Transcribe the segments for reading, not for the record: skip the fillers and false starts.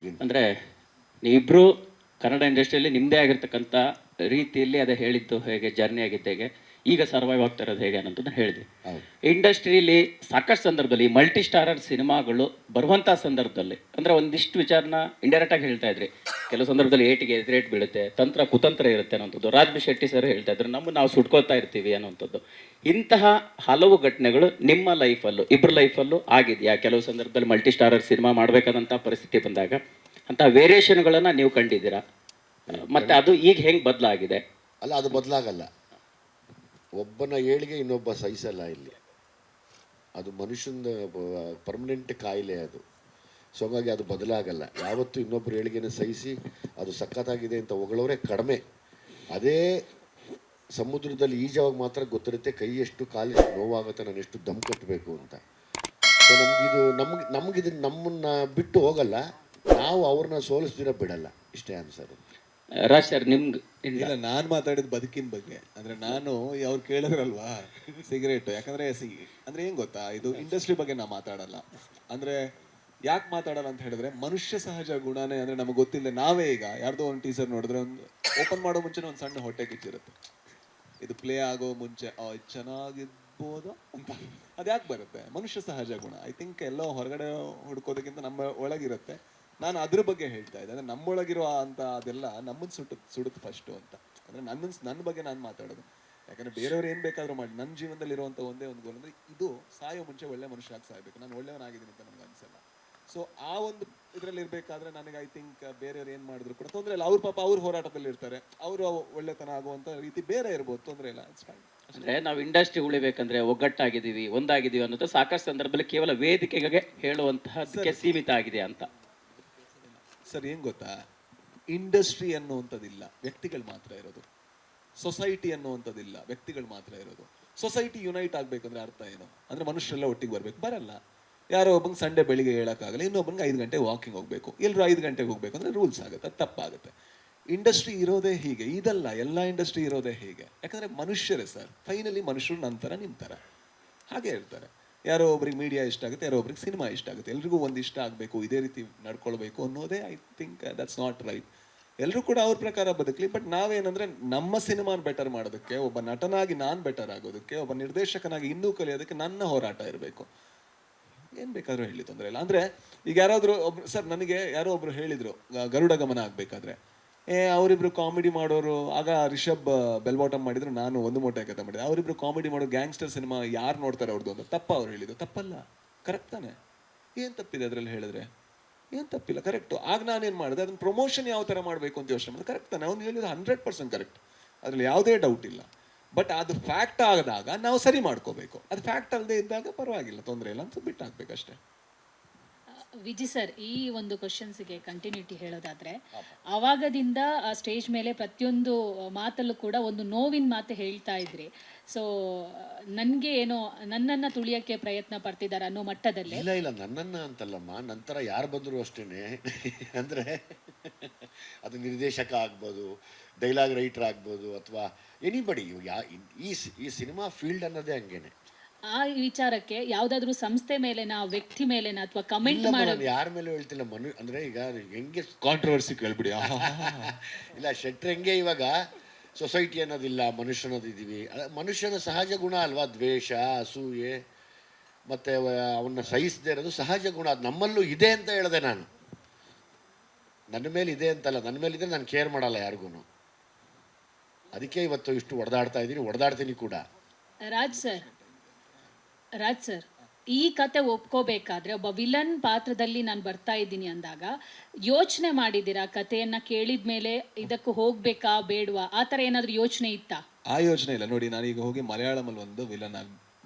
ಅಂದರೆ ನೀವಿಬ್ಬರು ಕನ್ನಡ ಇಂಡಸ್ಟ್ರಿಯಲ್ಲಿ ನಿಮ್ಮದೇ ಆಗಿರ್ತಕ್ಕಂಥ ರೀತಿಯಲ್ಲಿ ಅದೇ ಹೇಳಿದ್ದು ಹೇಗೆ ಜರ್ನಿ ಆಗಿದ್ದು ಹೇಗೆ ಈಗ ಸರ್ವೈವ್ ಆಗ್ತಾ ಇರೋದು ಹೇಗೆ ಅನ್ನೋದನ್ನ ಹೇಳಿದೆ. ಇಂಡಸ್ಟ್ರಿಯಲ್ಲಿ ಸಾಕಷ್ಟು ಸಂದರ್ಭದಲ್ಲಿ ಮಲ್ಟಿ ಸ್ಟಾರರ್ ಸಿನಿಮಾಗಳು ಬರುವಂಥ ಸಂದರ್ಭದಲ್ಲಿ ಅಂದರೆ ಒಂದಿಷ್ಟು ವಿಚಾರನ ಇಂಡೈರೆಕ್ಟಾಗಿ ಹೇಳ್ತಾ ಇದ್ರಿ. ಕೆಲವು ಸಂದರ್ಭದಲ್ಲಿ ಏಟಿಗೆ ಎದುರೇಟ್ ಬೀಳುತ್ತೆ, ತಂತ್ರ ಕುತಂತ್ರ ಇರುತ್ತೆ ಅನ್ನೋಂಥದ್ದು. ರಾಜ್ ಬಿ ಶೆಟ್ಟಿ ಸರ್ ಹೇಳ್ತಾ ಇದ್ರು, ನಾವು ಸುಟ್ಕೋತಾ ಇರ್ತೀವಿ ಅನ್ನೋಂಥದ್ದು. ಇಂತಹ ಹಲವು ಘಟನೆಗಳು ನಿಮ್ಮ ಲೈಫಲ್ಲೂ ಇಬ್ಬರ ಲೈಫಲ್ಲೂ ಆಗಿದೆಯಾ? ಕೆಲವು ಸಂದರ್ಭದಲ್ಲಿ ಮಲ್ಟಿ ಸ್ಟಾರರ್ ಸಿನಿಮಾ ಮಾಡಬೇಕಾದಂಥ ಪರಿಸ್ಥಿತಿ ಬಂದಾಗ ಅಂತ ವೇರಿಯೇಷನ್ಗಳನ್ನು ನೀವು ಕಂಡಿದ್ದೀರಾ? ಮತ್ತು ಅದು ಈಗ ಹೆಂಗೆ ಬದಲಾಗಿದೆ? ಅಲ್ಲ, ಅದು ಬದಲಾಗಲ್ಲ. ಒಬ್ಬನ ಏಳಿಗೆ ಇನ್ನೊಬ್ಬ ಸಹಿಸಲ್ಲ ಇಲ್ಲಿ. ಅದು ಮನುಷ್ಯನ ಪರ್ಮನೆಂಟ್ ಕಾಯಿಲೆ ಅದು. ಸೊ ಹಾಗಾಗಿ ಅದು ಬದಲಾಗಲ್ಲ. ಯಾವತ್ತೂ ಇನ್ನೊಬ್ಬರು ಏಳಿಗೆನ ಸಹಿಸಿ ಅದು ಸಖತ್ತಾಗಿದೆ ಅಂತ ಹೊಗಳವರೇ ಕಡಿಮೆ. ಅದೇ ಸಮುದ್ರದಲ್ಲಿ ಈಜಾವಾಗ ಮಾತ್ರ ಗೊತ್ತಿರುತ್ತೆ ಕೈ ಎಷ್ಟು ಕಾಲೆಷ್ಟು ನೋವಾಗುತ್ತೆ, ನಾನು ಎಷ್ಟು ದಮ್ ಕಟ್ಟಬೇಕು ಅಂತ. ಸೊ ನಮಗಿದು ನಮ್ಮನ್ನು ಬಿಟ್ಟು ಹೋಗಲ್ಲ, ನಾವು ಅವ್ರನ್ನ ಸೋಲಿಸ್ದಿರ ಬಿಡಲ್ಲ. ಇಷ್ಟೇ ಆನ್ಸರ್. ರಾಜ್ ಸರ್, ನಿಮ್ಗೆ ಇಲ್ಲ, ನಾನು ಮಾತಾಡಿದ ಬದುಕಿನ ಬಗ್ಗೆ ಅಂದ್ರೆ ನಾನು ಅವ್ರು ಕೇಳಿದ್ರಲ್ವಾ ಸಿಗರೇಟ್, ಯಾಕಂದ್ರೆ ಅಂದ್ರೆ ಏನ್ ಗೊತ್ತಾ, ಇದು ಇಂಡಸ್ಟ್ರಿ ಬಗ್ಗೆ ನಾ ಮಾತಾಡಲ್ಲ. ಅಂದ್ರೆ ಯಾಕೆ ಮಾತಾಡಲ್ಲ ಅಂತ ಹೇಳಿದ್ರೆ ಮನುಷ್ಯ ಸಹಜ ಗುಣನೇ. ಅಂದ್ರೆ ನಮಗೆ ಗೊತ್ತಿಲ್ಲ, ನಾವೇ ಈಗ ಯಾರ್ದೋ ಒಂದು ಟೀಸರ್ ನೋಡಿದ್ರೆ ಒಂದು ಓಪನ್ ಮಾಡೋ ಮುಂಚೆ ಒಂದು ಸಣ್ಣ ಹೊಟ್ಟೆ ಕಿಚ್ಚಿರುತ್ತೆ. ಇದು ಪ್ಲೇ ಆಗೋ ಮುಂಚೆ ಚೆನ್ನಾಗಿರ್ಬೋದು ಅಂತ. ಅದ್ಯಾಕೆ ಬರುತ್ತೆ? ಮನುಷ್ಯ ಸಹಜ ಗುಣ. ಐ ಥಿಂಕ್ ಎಲ್ಲೋ ಹೊರಗಡೆ ಹುಡ್ಕೋದಕ್ಕಿಂತ ನಮ್ಮ ಒಳಗಿರುತ್ತೆ. ನಾನು ಅದ್ರ ಬಗ್ಗೆ ಹೇಳ್ತಾ ಇದ್ದೆ. ಅಂದ್ರೆ ನಮ್ಮೊಳಗಿರೋ ಅಂತ ಅದೆಲ್ಲ ನಮ್ಮನ್ನು ಸುಡುತ್ತೆ ಫಸ್ಟು ಅಂತ. ಅಂದ್ರೆ ನನ್ನ ಬಗ್ಗೆ ನಾನು ಮಾತಾಡೋದು. ಯಾಕಂದ್ರೆ ಬೇರೆಯವ್ರು ಏನ್ ಬೇಕಾದ್ರೂ ಮಾಡಿ, ನನ್ನ ಜೀವನದಲ್ಲಿ ಇರುವಂತ ಒಂದೇ ಒಂದು ಗೋಲ್ ಅಂದ್ರೆ ಇದು: ಸಾಯೋ ಮುಂಚೆ ಒಳ್ಳೆ ಮನುಷ್ಯ ಆಗಿ ಸಾಯ್ಬೇಕು. ನಾನು ಒಳ್ಳೆಯವನಾಗಿದ್ದೀನಿ ಅಂತ ನಮ್ಗೆ ಅನ್ಸಲ್ಲ. ಸೊ ಆ ಒಂದು ಇದ್ರಲ್ಲಿ ಇರ್ಬೇಕಾದ್ರೆ ನನಗೆ ಐ ಥಿಂಕ್ ಬೇರೆಯವ್ರು ಏನ್ ಮಾಡಿದ್ರು ಕೂಡ ತೊಂದರೆ ಇಲ್ಲ. ಅವ್ರ ಪಾಪ ಅವ್ರ ಹೋರಾಟದಲ್ಲಿ ಇರ್ತಾರೆ, ಅವರು ಒಳ್ಳೆತನ ಆಗುವಂತ ರೀತಿ ಬೇರೆ ಇರ್ಬೋದು, ತೊಂದರೆ ಇಲ್ಲ. ಅಂದ್ರೆ ನಾವು ಇಂಡಸ್ಟ್ರಿ ಉಳಿಬೇಕಂದ್ರೆ ಒಗ್ಗಟ್ಟಾಗಿದ್ದೀವಿ, ಒಂದಾಗಿದ್ದೀವಿ ಅನ್ನೋದು ಸಾಕಷ್ಟು ಸಂದರ್ಭದಲ್ಲಿ ಕೇವಲ ವೇದಿಕೆಗೆ ಹೇಳುವಂತಹ ಸೀಮಿತ ಆಗಿದೆ ಅಂತ. ಸರ್, ಏನ್ ಗೊತ್ತಾ, ಇಂಡಸ್ಟ್ರಿ ಅನ್ನುವಂಥದ್ದಿಲ್ಲ, ವ್ಯಕ್ತಿಗಳು ಮಾತ್ರ ಇರೋದು. ಸೊಸೈಟಿ ಅನ್ನುವಂಥದ್ದಿಲ್ಲ, ವ್ಯಕ್ತಿಗಳು ಮಾತ್ರ ಇರೋದು. ಸೊಸೈಟಿ ಯುನೈಟ್ ಆಗ್ಬೇಕಂದ್ರೆ ಅರ್ಥ ಏನು? ಅಂದ್ರೆ ಮನುಷ್ಯರೆಲ್ಲ ಒಟ್ಟಿಗೆ ಬರ್ಬೇಕು, ಬರಲ್ಲ. ಯಾರೋ ಒಬ್ಬಂಗೆ ಸಂಡೇ ಬೆಳಿಗ್ಗೆ ಹೇಳಕ್ಕಾಗಲ್ಲ, ಇನ್ನೊಬ್ಬಂಗೆ 5 ಗಂಟೆ ವಾಕಿಂಗ್ ಹೋಗ್ಬೇಕು, ಎಲ್ಲರೂ 5 ಗಂಟೆಗೆ ಹೋಗ್ಬೇಕು ಅಂದ್ರೆ ರೂಲ್ಸ್ ಆಗುತ್ತೆ, ಅದು ತಪ್ಪಾಗುತ್ತೆ. ಇಂಡಸ್ಟ್ರಿ ಇರೋದೇ ಹೀಗೆ. ಇದಲ್ಲ, ಎಲ್ಲ ಇಂಡಸ್ಟ್ರಿ ಇರೋದೇ ಹೀಗೆ. ಯಾಕಂದ್ರೆ ಮನುಷ್ಯರೇ ಸರ್, ಫೈನಲಿ ಮನುಷ್ಯರು ನಂತರ ನಿಂತರ ಹಾಗೆ ಇರ್ತಾರೆ. ಯಾರೋ ಒಬ್ರಿಗೆ ಮೀಡಿಯಾ ಇಷ್ಟ ಆಗುತ್ತೆ, ಯಾರೋ ಒಬ್ರಿಗೆ ಸಿನಿಮಾ ಇಷ್ಟ ಆಗುತ್ತೆ. ಎಲ್ರಿಗೂ ಒಂದು ಇಷ್ಟ ಆಗಬೇಕು, ಇದೇ ರೀತಿ ನಡ್ಕೊಳ್ಬೇಕು ಅನ್ನೋದೇ I think that's not right. ಎಲ್ಲರೂ ಕೂಡ ಅವ್ರ ಪ್ರಕಾರ ಬದುಕಲಿ. ಬಟ್ ನಾವೇನಂದ್ರೆ ನಮ್ಮ ಸಿನಿಮಾನ ಬೆಟರ್ ಮಾಡೋದಕ್ಕೆ, ಒಬ್ಬ ನಟನಾಗಿ ನಾನು ಬೆಟರ್ ಆಗೋದಕ್ಕೆ, ಒಬ್ಬ ನಿರ್ದೇಶಕನಾಗಿ ಇನ್ನೂ ಕಲಿಯೋದಕ್ಕೆ ನನ್ನ ಹೋರಾಟ ಇರಬೇಕು. ಏನ್ ಬೇಕಾದ್ರೂ ಹೇಳಿ, ತೊಂದರೆ ಇಲ್ಲ. ಅಂದ್ರೆ ಈಗ ಯಾರಾದ್ರೂ ಒಬ್ರು ಸರ್, ನನಗೆ ಯಾರೋ ಒಬ್ರು ಹೇಳಿದ್ರು ಗರುಡ ಗಮನ ಆಗ್ಬೇಕಾದ್ರೆ, ಅವರಿಬ್ರು ಕಾಮಿಡಿ ಮಾಡೋರು. ಆಗ ರಿಷಬ್ ಬೆಲ್ ಬಾಟಮ್ ಮಾಡಿದ್ರು, ನಾನು ಒಂದು ಮೂಟೆ ಕತೆ ಮಾಡಿದೆ. ಅವರಿಬ್ರು ಕಾಮಿಡಿ ಮಾಡೋ ಗ್ಯಾಂಗ್ಸ್ಟರ್ ಸಿನಿಮಾ ಯಾರು ನೋಡ್ತಾರೆ ಅವ್ರದ್ದು ಅಂತ. ತಪ್ಪ ಅವ್ರು ಹೇಳಿದ್ದು? ತಪ್ಪಲ್ಲ, ಕರೆಕ್ಟ್ ತಾನೆ. ಏನ್ ತಪ್ಪಿದೆ ಅದ್ರಲ್ಲಿ ಹೇಳಿದ್ರೆ? ಏನ್ ತಪ್ಪಿಲ್ಲ, ಕರೆಕ್ಟು. ಆಗ ನಾನೇನ್ ಮಾಡಿದೆ, ಅದನ್ನ ಪ್ರಮೋಷನ್ ಯಾವ ತರ ಮಾಡಬೇಕು ಅಂತ ಯೋಚನೆ ಮಾಡಿದೆ. ಕರೆಕ್ಟ್ ತಾನೆ, ಅವ್ನು ಹೇಳಿದ್ದು 100% ಕರೆಕ್ಟ್, ಅದ್ರಲ್ಲಿ ಯಾವುದೇ ಡೌಟ್ ಇಲ್ಲ. ಬಟ್ ಅದು ಫ್ಯಾಕ್ಟ್ ಆದಾಗ ನಾವು ಸರಿ ಮಾಡ್ಕೋಬೇಕು. ಅದು ಫ್ಯಾಕ್ಟ್ ಅಲ್ಲದೆ ಇದ್ದಾಗ ಪರವಾಗಿಲ್ಲ, ತೊಂದರೆ ಇಲ್ಲ ಅಂತ ಬಿಟ್ಟು ಹಾಕ್ಬೇಕಷ್ಟೇ. ವಿಜಿ ಸರ್, ಈ ಒಂದು ಕ್ವಶನ್ಸ್ಗೆ ಕಂಟಿನ್ಯೂಟಿ ಹೇಳೋದಾದ್ರೆ, ಆವಾಗದಿಂದ ಆ ಸ್ಟೇಜ್ ಮೇಲೆ ಪ್ರತಿಯೊಂದು ಮಾತಲ್ಲೂ ಕೂಡ ಒಂದು ನೋವಿನ ಮಾತು ಹೇಳ್ತಾ ಇದ್ರಿ. ಸೊ ನನಗೆ ಏನೋ ನನ್ನನ್ನು ತುಳಿಯೋಕ್ಕೆ ಪ್ರಯತ್ನ ಪಡ್ತಿದ್ದಾರೆ ಅನ್ನೋ ಮಟ್ಟದಲ್ಲಿ. ಇಲ್ಲ ಇಲ್ಲ, ನನ್ನನ್ನ ಅಂತಲ್ಲಮ್ಮ, ನಂತರ ಯಾರು ಬಂದರೂ ಅಷ್ಟೇನೆ. ಅಂದರೆ ಅದು ನಿರ್ದೇಶಕ ಆಗ್ಬೋದು, ಡೈಲಾಗ್ ರೈಟರ್ ಆಗ್ಬೋದು, ಅಥವಾ ಎನಿಬಡಿ. ಈ ಸಿನಿಮಾ ಫೀಲ್ಡ್ ಅನ್ನೋದೇ ಹಂಗೇನೆ. ಆ ವಿಚಾರಕ್ಕೆ ಯಾವುದಾದ್ರೂ ಸಂಸ್ಥೆ ಮೇಲೆನಾ, ವ್ಯಕ್ತಿ ಮೇಲೆನಾ, ಅಥವಾ ಕಮೆಂಟ್ ಮಾಡೋದು? ಯಾರ ಮೇಲೆ ಹೇಳ್ತಿಲ್ಲ. ಅಂದ್ರೆ ಈಗ ಹೆಂಗೆ ಕಾಂಟ್ರವರ್ಸಿ ಕೇಳ್ಬಿಡಿ. ಇಲ್ಲ, ಶೆಟ್ರ್ ಹೆಂಗೆ ಇವಾಗ ಸೊಸೈಟಿ ಅನ್ನೋದಿಲ್ಲ, ಮನುಷ್ಯ ಅನ್ನೋದಿದ್ದೀವಿ. ಮನುಷ್ಯನ ಸಹಜ ಗುಣ ಅಲ್ವಾ ದ್ವೇಷ, ಅಸೂಯೆ, ಮತ್ತೆ ಅವನ್ನ ಸಹಿಸದೇ ಇರೋದು ಸಹಜ ಗುಣ. ಅದು ನಮ್ಮಲ್ಲೂ ಇದೆ ಅಂತ ಹೇಳಿದೆ ನಾನು. ನನ್ನ ಮೇಲೆ ಇದೆ ಅಂತಲ್ಲ, ನನ್ನ ಮೇಲೆ ಇದ್ರೆ ನಾನು ಕೇರ್ ಮಾಡಲ್ಲ ಯಾರಿಗೂ. ಅದಕ್ಕೆ ಇವತ್ತು ಇಷ್ಟು ಹೊಡೆದಾಡ್ತೀನಿ ಕೂಡ. ರಾಜ್ ಸರ್, ಈ ಕತೆ ಒಪ್ಕೋಬೇಕಾದ್ರೆ ಒಬ್ಬ ವಿಲನ್ ಪಾತ್ರದಲ್ಲಿ ನಾನು ಬರ್ತಾ ಇದ್ದೀನಿ ಅಂದಾಗ ಯೋಚನೆ ಮಾಡಿದ್ದೀರಾ? ಕಥೆಯನ್ನ ಕೇಳಿದ ಮೇಲೆ ಇದಕ್ಕೂ ಹೋಗ್ಬೇಕಾ ಬೇಡವಾ, ಆ ಥರ ಏನಾದರೂ ಯೋಚನೆ ಇತ್ತಾ? ಆ ಯೋಚನೆ ಇಲ್ಲ ನೋಡಿ. ನಾನೀಗ ಹೋಗಿ ಮಲಯಾಳಮಲ್ಲಿ ಒಂದು ವಿಲನ್ ಆಗಿ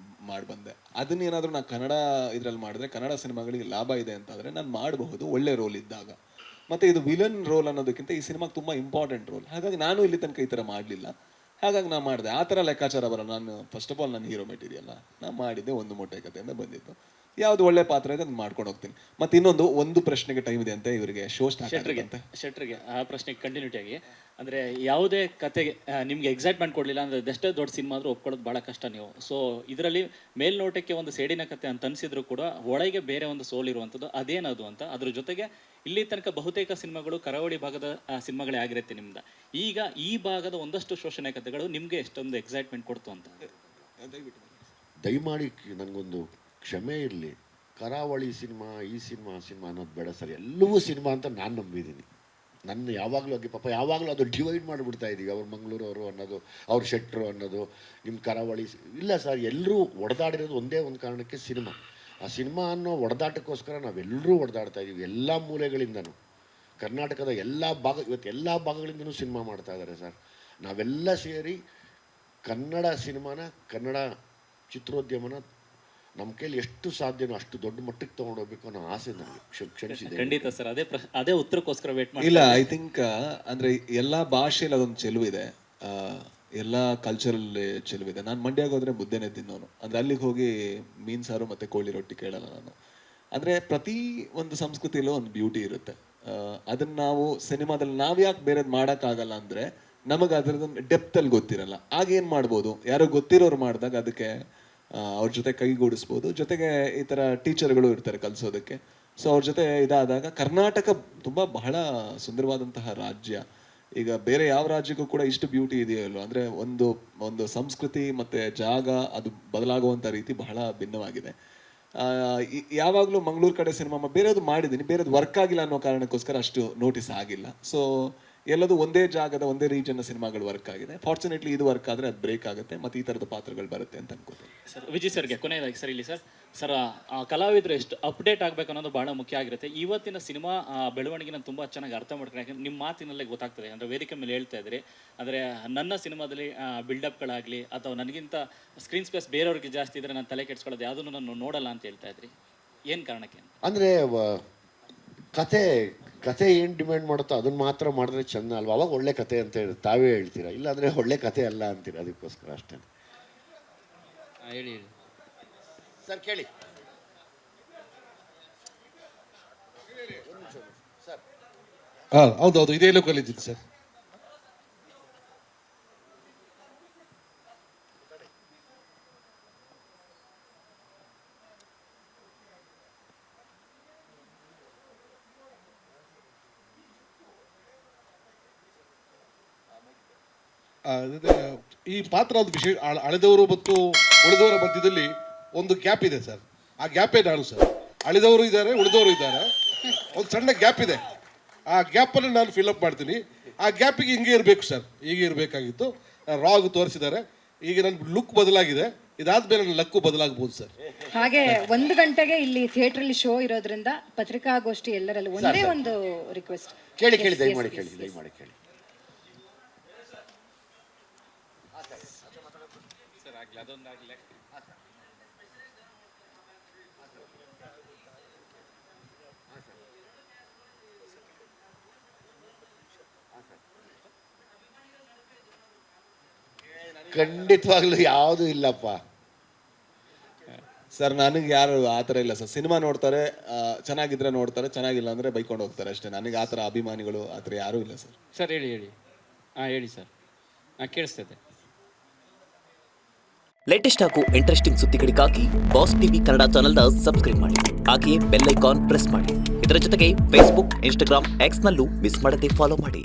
ಮಾಡಿ ಬಂದೆ. ಅದನ್ನೇನಾದರೂ ನಾನು ಕನ್ನಡ ಇದ್ರಲ್ಲಿ ಮಾಡಿದ್ರೆ, ಕನ್ನಡ ಸಿನಿಮಾಗಳಿಗೆ ಲಾಭ ಇದೆ ಅಂತಾದರೆ ನಾನು ಮಾಡಬಹುದು, ಒಳ್ಳೆ ರೋಲ್ ಇದ್ದಾಗ. ಮತ್ತು ಇದು ವಿಲನ್ ರೋಲ್ ಅನ್ನೋದಕ್ಕಿಂತ ಈ ಸಿನಿಮಾಗೆ ತುಂಬ ಇಂಪಾರ್ಟೆಂಟ್ ರೋಲ್. ಹಾಗಾಗಿ ನಾನು ಇಲ್ಲಿ ತನಕ ಈ ಥರ ಮಾಡಲಿಲ್ಲ. ಹಾಗಾಗಿ ನಾನು ಮಾಡಿದೆ. ಆ ಥರ ಲೆಕ್ಕಾಚಾರ ಬರೋ. ನಾನು ಫಸ್ಟ್ ಆಫ್ ಆಲ್ ನನ್ನ ಹೀರೋ ಮೆಟೀರಿಯಲ್ ನಾನು ಮಾಡಿದ್ದೆ, ಒಂದು ಮೂಟೆ ಕಥೆಯಿಂದ ಬಂದಿತ್ತು. ಯಾವ್ದು ಒಳ್ಳೆ ಪಾತ್ರ ಇದೆ ಅದನ್ನ ಮಾಡ್ಕೊಂಡು ಹೋಗ್ತೀನಿ. ಮತ್ತೆ ಇನ್ನೊಂದು ಒಂದು ಪ್ರಶ್ನೆಗೆ ಟೈಮ್ ಇದೆ ಅಂತ ಇವರಿಗೆ ಶೋ ಸ್ಟಾರ್ಟ್ ಆಗುತ್ತೆ. ಶೆಟ್ರಿಗೆ ಆ ಪ್ರಶ್ನೆಗೆ ಕಂಟಿನ್ಯೂಟಿ ಆಗಿ ಅಂದರೆ ಯಾವುದೇ ಕತೆಗೆ ನಿಮಗೆ ಎಕ್ಸೈಟ್ಮೆಂಟ್ ಕೊಡಲಿಲ್ಲ ಅಂದರೆ ಅದೆಷ್ಟೇ ದೊಡ್ಡ ಸಿನಿಮಾ ಆದರೂ ಒಪ್ಕೊಳ್ಳೋದು ಭಾಳ ಕಷ್ಟ ನೀವು. ಸೊ ಇದರಲ್ಲಿ ಮೇಲ್ನೋಟಕ್ಕೆ ಒಂದು ಸೇಡಿನ ಕತೆ ಅಂತ ಅನಿಸಿದ್ರು ಕೂಡ ಒಳಗೆ ಬೇರೆ ಒಂದು ಸೋಲ್ ಇರುವಂಥದ್ದು ಅದೇನದು ಅಂತ. ಅದ್ರ ಜೊತೆಗೆ ಇಲ್ಲಿ ತನಕ ಬಹುತೇಕ ಸಿನಿಮಾಗಳು ಕರಾವಳಿ ಭಾಗದ ಸಿನಿಮಾಗಳೇ ಆಗಿರುತ್ತೆ ನಿಮ್ದು. ಈಗ ಈ ಭಾಗದ ಒಂದಷ್ಟು ಶೋಷಣೆ ಕಥೆಗಳು ನಿಮಗೆ ಎಷ್ಟೊಂದು ಎಕ್ಸೈಟ್ಮೆಂಟ್ ಕೊಡ್ತು ಅಂತ. ದಯಮಾಡಿ ನನಗೊಂದು ಕ್ಷಮೆ ಇರಲಿ. ಕರಾವಳಿ ಸಿನಿಮಾ, ಈ ಸಿನಿಮಾ ಅನ್ನೋದು ಬೇಡ ಸರ್. ಎಲ್ಲವೂ ಸಿನಿಮಾ ಅಂತ ನಾನು ನಂಬಿದ್ದೀನಿ. ನನ್ನ ಯಾವಾಗಲೂ ಹಾಗೆ ಪಾಪ ಯಾವಾಗಲೂ ಅದು ಡಿವೈಡ್ ಮಾಡಿಬಿಡ್ತಾ ಇದ್ದೀವಿ. ಅವ್ರು ಮಂಗಳೂರವರು ಅನ್ನೋದು, ಅವ್ರು ಶೆಟ್ರು ಅನ್ನೋದು, ನಿಮ್ಮ ಕರಾವಳಿ ಇಲ್ಲ ಸರ್. ಎಲ್ಲರೂ ಒಡೆದಾಡಿರೋದು ಒಂದೇ ಒಂದು ಕಾರಣಕ್ಕೆ ಸಿನಿಮಾ. ಆ ಸಿನಿಮಾ ಅನ್ನೋ ಒಡೆದಾಟಕ್ಕೋಸ್ಕರ ನಾವೆಲ್ಲರೂ ಒಡೆದಾಡ್ತಾ ಇದ್ದೀವಿ ಎಲ್ಲ ಮೂಲೆಗಳಿಂದನೂ. ಕರ್ನಾಟಕದ ಎಲ್ಲ ಭಾಗ, ಇವತ್ತು ಎಲ್ಲ ಭಾಗಗಳಿಂದನೂ ಸಿನಿಮಾ ಮಾಡ್ತಾ ಇದ್ದಾರೆ ಸರ್. ನಾವೆಲ್ಲ ಸೇರಿ ಕನ್ನಡ ಸಿನಿಮಾನ, ಕನ್ನಡ ಚಿತ್ರೋದ್ಯಮನ ನಮ್ಮ ಕೈಲಿ ಎಷ್ಟು ಸಾಧ್ಯನೋ ಅಷ್ಟು ದೊಡ್ಡ ಮಟ್ಟಕ್ಕೆ ತೊಗೊಂಡೋಗ್ಬೇಕು ಅನ್ನೋ ಆಸೆ ನನಗೆ. ಕ್ಷಮಿಸಿದೆ. ಖಂಡಿತ ಸರ್, ಅದೇ ಉತ್ತರಕ್ಕೋಸ್ಕರ ವೇಟ್ ಮಾಡಿ. ಇಲ್ಲ, ಐ ಥಿಂಕ್ ಅಂದರೆ ಎಲ್ಲ ಭಾಷೆಯಲ್ಲಿ ಅದೊಂದು ಚೆಲುವಿದೆ, ಎಲ್ಲ ಕಲ್ಚರಲ್ಲಿ ಚೆಲುವಿದೆ. ನಾನು ಮಂಡ್ಯಕ್ಕೆ ಹೋದರೆ ಮುದ್ದೆನೇ ತಿನ್ನೋನು. ಅಂದರೆ ಅಲ್ಲಿಗೆ ಹೋಗಿ ಮೀನು ಸಾರು ಮತ್ತು ಕೋಳಿ ರೊಟ್ಟಿ ಕೇಳಲ್ಲ ನಾನು. ಅಂದರೆ ಪ್ರತಿ ಒಂದು ಸಂಸ್ಕೃತಿಯಲ್ಲೂ ಒಂದು ಬ್ಯೂಟಿ ಇರುತ್ತೆ. ಅದನ್ನು ನಾವು ಸಿನಿಮಾದಲ್ಲಿ ನಾವು ಯಾಕೆ ಬೇರೆದು ಮಾಡೋಕ್ಕಾಗಲ್ಲ ಅಂದರೆ ನಮಗೆ ಅದರದೊಂದು ಡೆಪ್ತಲ್ಲಿ ಗೊತ್ತಿರಲ್ಲ. ಆಗ ಏನು ಮಾಡ್ಬೋದು, ಯಾರೋ ಗೊತ್ತಿರೋರು ಮಾಡಿದಾಗ ಅದಕ್ಕೆ ಅವ್ರ ಜೊತೆ ಕೈಗೂಡಿಸ್ಬೋದು. ಜೊತೆಗೆ ಈ ಥರ ಟೀಚರ್ಗಳು ಇರ್ತಾರೆ ಕಲಿಸೋದಕ್ಕೆ. ಸೊ ಅವ್ರ ಜೊತೆ ಇದಾದಾಗ ಕರ್ನಾಟಕ ತುಂಬ ಬಹಳ ಸುಂದರವಾದಂತಹ ರಾಜ್ಯ. ಈಗ ಬೇರೆ ಯಾವ ರಾಜ್ಯಕ್ಕೂ ಕೂಡ ಇಷ್ಟು ಬ್ಯೂಟಿ ಇದೆಯಲ್ಲೋ, ಅಂದರೆ ಒಂದು ಸಂಸ್ಕೃತಿ ಮತ್ತು ಜಾಗ ಅದು ಬದಲಾಗುವಂಥ ರೀತಿ ಬಹಳ ಭಿನ್ನವಾಗಿದೆ. ಯಾವಾಗಲೂ ಮಂಗಳೂರು ಕಡೆ ಸಿನಿಮಾ ಬೇರೆದು ಮಾಡಿದ್ದೀನಿ, ಬೇರೆದು ವರ್ಕ್ ಆಗಿಲ್ಲ ಅನ್ನೋ ಕಾರಣಕ್ಕೋಸ್ಕರ ಅಷ್ಟು ನೋಟಿಸ್ ಆಗಿಲ್ಲ. ಸೊ ಎಲ್ಲದು ಒಂದೇ ಜಾಗದ ಒಂದೇ ರೀಜನ್ನ ಸಿನಿಮಾಗಳು ವರ್ಕ್ ಆಗಿದೆ. ಫಾರ್ಚುನೇಟ್ಲಿ ಇದು ವರ್ಕ್ ಆದರೆ ಅದು ಬ್ರೇಕ್ ಆಗುತ್ತೆ ಮತ್ತು ಈ ಥರದ ಪಾತ್ರಗಳು ಬರುತ್ತೆ ಅಂತ ಅನ್ಕೋತೀನಿ. ಸರ್ ವಿಜಯ್ ಸರ್ಗೆ ಕೊನೆಯದಾಗಿ ಸರ್, ಇಲ್ಲಿ ಸರ್ ಕಲಾವಿದರು ಎಷ್ಟು ಅಪ್ಡೇಟ್ ಆಗಬೇಕು ಅನ್ನೋದು ಭಾಳ ಮುಖ್ಯ ಆಗಿರುತ್ತೆ. ಇವತ್ತಿನ ಸಿನಿಮಾ ಬೆಳವಣಿಗೆನ ತುಂಬ ಚೆನ್ನಾಗಿ ಅರ್ಥ ಮಾಡ್ಕೊಂಡು, ಯಾಕಂದ್ರೆ ನಿಮ್ಮ ಮಾತಿನಲ್ಲೇ ಗೊತ್ತಾಗ್ತದೆ. ಅಂದರೆ ವೇದಿಕೆ ಮೇಲೆ ಹೇಳ್ತಾ ಇದ್ರಿ, ಅಂದರೆ ನನ್ನ ಸಿನಿಮಾದಲ್ಲಿ ಬಿಲ್ಡಪ್ಗಳಾಗಲಿ ಅಥವಾ ನನಗಿಂತ ಸ್ಕ್ರೀನ್ ಸ್ಪೇಸ್ ಬೇರೆಯವ್ರಿಗೆ ಜಾಸ್ತಿ ಇದ್ದರೆ ನಾನು ತಲೆ ಕೆಡಿಸ್ಕೊಳ್ಳೋದು ಯಾವುದನ್ನು ನಾನು ನೋಡಲ್ಲ ಅಂತ ಹೇಳ್ತಾ ಇದ್ರಿ. ಏನು ಕಾರಣಕ್ಕೆ? ಅಂದರೆ ಕತೆ ಏನು ಡಿಮ್ಯಾಂಡ್ ಮಾಡುತ್ತೋ ಅದನ್ನು ಮಾತ್ರ ಮಾಡಿದ್ರೆ ಚೆಂದ ಅಲ್ವಾ? ಅವಾಗ ಒಳ್ಳೆ ಕತೆ ಅಂತ ಹೇಳಿ ತಾವೇ ಹೇಳ್ತೀರಾ, ಇಲ್ಲಾಂದರೆ ಒಳ್ಳೆ ಕತೆ ಅಲ್ಲ ಅಂತೀರ. ಅದಕ್ಕೋಸ್ಕರ ಅಷ್ಟೇ. ಹೇಳಿ ಸರ್ ಕೇಳಿ. ಹೌದೌದು, ಇದೇ ಲೋಕಲ್ ಇದ್ದೀನಿ ಸರ್. ಈ ಪಾತ್ರ ಒಂದು ವಿಷಯ, ಅಳೆದವರು ಮತ್ತು ಉಳಿದವರ ಮಧ್ಯದಲ್ಲಿ ಒಂದು ಗ್ಯಾಪ್ ಇದೆ ಸರ್. ಆ ಗ್ಯಾಪೇ ನಾನು ಸರ್. ಅಳಿದವರು ಇದ್ದಾರೆ, ಉಳಿದವರು ಇದ್ದಾರೆ, ಒಂದು ಸಣ್ಣ ಗ್ಯಾಪ್ ಇದೆ. ಆ ಗ್ಯಾಪನ್ನು ನಾನು ಫಿಲ್ಅಪ್ ಮಾಡ್ತೀನಿ. ಆ ಗ್ಯಾಪಿಗೆ ಹಿಂಗೆ ಇರಬೇಕು ಸರ್, ಹೀಗೆ ಇರಬೇಕಾಗಿತ್ತು. ರಾಗ್ ತೋರಿಸಿದ್ದಾರೆ. ಈಗ ನನ್ನ ಲುಕ್ ಬದಲಾಗಿದೆ, ಇದಾದ್ಮೇಲೆ ನನ್ನ ಲಕ್ಕು ಬದಲಾಗಬಹುದು ಸರ್. ಹಾಗೆ 1 ಗಂಟೆಗೆ ಇಲ್ಲಿ ಥಿಯೇಟ್ರಲ್ಲಿ ಶೋ ಇರೋದ್ರಿಂದ ಪತ್ರಿಕಾಗೋಷ್ಠಿ ಎಲ್ಲರಲ್ಲೂ ಒಂದೇ ಒಂದು ರಿಕ್ವೆಸ್ಟ್. ಕೇಳಿ ದಯಮಾಡಿ ಕೇಳಿ. ಖಂಡಿತವಾಗ್ಲೂ ಯಾವುದೂ ಇಲ್ಲಪ್ಪ ಸರ್. ನನಗೆ ಯಾರು ಆ ಥರ ಇಲ್ಲ ಸರ್. ಸಿನಿಮಾ ನೋಡ್ತಾರೆ, ಚೆನ್ನಾಗಿದ್ರೆ ನೋಡ್ತಾರೆ, ಚೆನ್ನಾಗಿಲ್ಲ ಅಂದರೆ ಬೈಕೊಂಡು ಹೋಗ್ತಾರೆ ಅಷ್ಟೇ. ನನಗೆ ಆ ಥರ ಅಭಿಮಾನಿಗಳು ಆ ಥರ ಯಾರೂ ಇಲ್ಲ ಸರ್. ಸರ್ ಹೇಳಿ. ಹೇಳಿ ಸರ್, ಕೇಳಿಸ್ತೈತೆ. ಲೇಟೆಸ್ಟ್ ಹಾಗೂ ಇಂಟ್ರೆಸ್ಟಿಂಗ್ ಸುದ್ದಿಗಳಿಗಾಗಿ ಬಾಸ್ ಟಿವಿ ಕನ್ನಡ ಚಾನೆಲ್ನ ಸಬ್ಸ್ಕ್ರೈಬ್ ಮಾಡಿ. ಹಾಗೆಯೇ ಬೆಲ್ ಐಕಾನ್ ಪ್ರೆಸ್ ಮಾಡಿ. ಇದರ ಜೊತೆಗೆ ಫೇಸ್ಬುಕ್, ಇನ್ಸ್ಟಾಗ್ರಾಮ್, ಎಕ್ಸ್ನಲ್ಲೂ ಮಿಸ್ ಮಾಡದೆ ಫಾಲೋ ಮಾಡಿ.